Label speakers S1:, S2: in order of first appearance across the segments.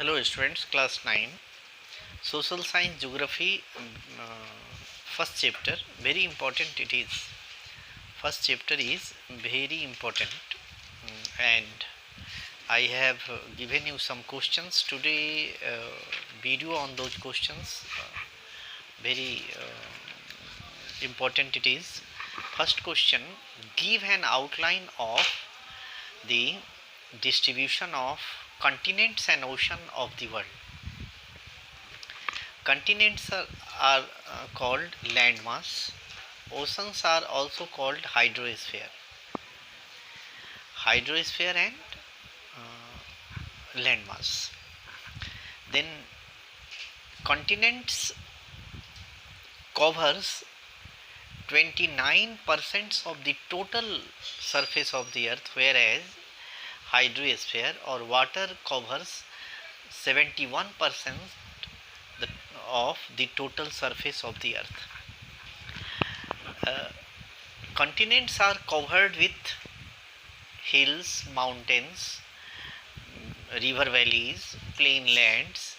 S1: Hello students, class 9, social science geography, first chapter, very important it is. First chapter is very important, and I have given you some questions today, video on those questions, very important it is. First question, give an outline of the distribution of continents and ocean of the world. Continents are called landmass. Oceans are also called hydrosphere. Hydrosphere and landmass. Then continents covers 29% of the total surface of the earth, whereas hydrosphere or water covers 71% of the total surface of the earth. Continents are covered with hills, mountains, river valleys, plain lands.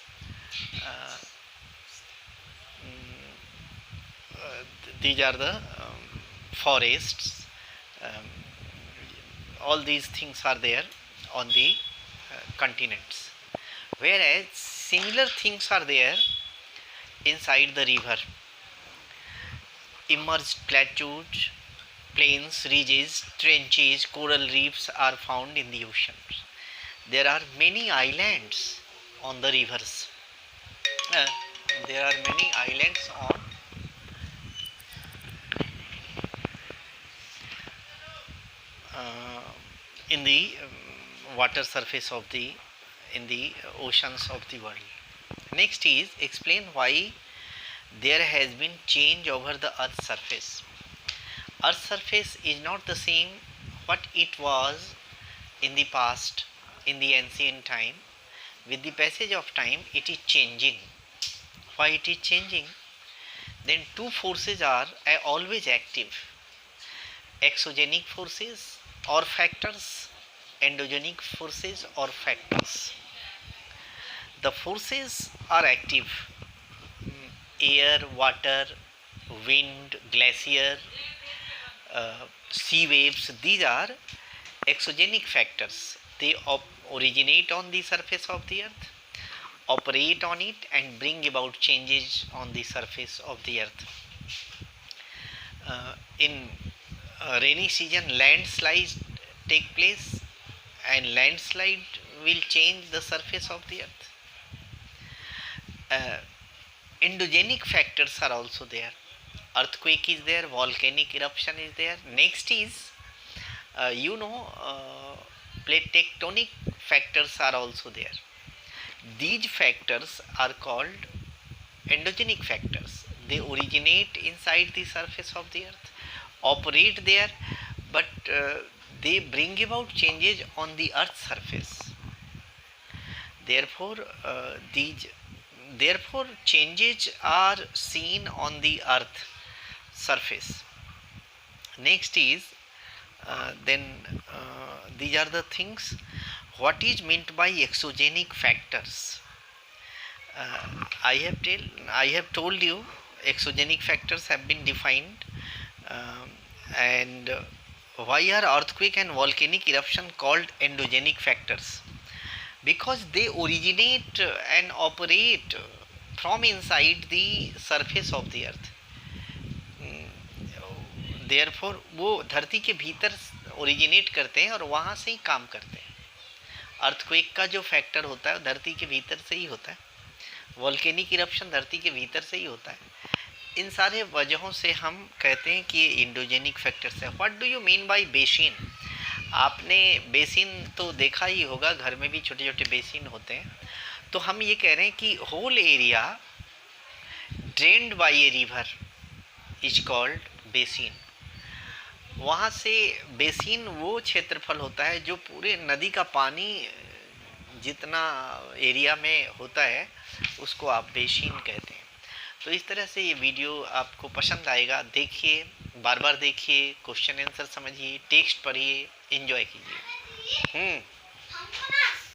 S1: These are the forests. All these things are there on the continents, whereas similar things are there inside the river. Immersed plateaus, plains, ridges, trenches, coral reefs are found in the oceans. There are many islands on the rivers. There are many islands in the water surface of the oceans of the world. Next is explain why there has been change over the earth's surface. Earth's surface is not the same what it was in the past, in the ancient time. With the passage of time it is changing. Why it is changing? Then two forces are always active: exogenic forces or factors, endogenic forces or factors. The forces are active: air, water, wind, glacier, sea waves. These are exogenic factors. They originate on the surface of the earth, operate on it and bring about changes on the surface of the earth. In rainy season, landslides take place, and landslide will change the surface of the earth. Endogenic factors are also there. Earthquake is there, volcanic eruption is there. Next is plate tectonic factors are also there. These factors are called endogenic factors. They originate inside the surface of the earth, operate there, but they bring about changes on the earth's surface. Therefore changes are seen on the earth surface. Next is these are the things. What is meant by exogenic factors? I have told you exogenic factors have been defined. And why are earthquake and volcanic eruption called endogenic factors? Because they originate and operate from inside the surface of the earth. Therefore वो धरती के भीतर originate करते हैं और वहाँ से ही काम करते हैं. अर्थक्वेक का जो फैक्टर होता है धरती के भीतर से ही होता है. वोल्केनिक इरप्शन धरती के भीतर से ही होता है. इन सारे वजहों से हम कहते हैं कि ये इंडोजेनिक फैक्टर्स है. What do you mean by basin? आपने बेसिन तो देखा ही होगा, घर में भी छोटे छोटे बेसिन होते हैं. तो हम ये कह रहे हैं कि whole area drained by a river is called basin. वहाँ से बेसिन वो क्षेत्रफल होता है जो पूरे नदी का पानी जितना एरिया में होता है उसको आप बेसिन कहते हैं. तो इस तरह से ये वीडियो आपको पसंद आएगा. देखिए, बार बार देखिए, क्वेश्चन आंसर समझिए, टेक्स्ट पढ़िए, एंजॉय कीजिए.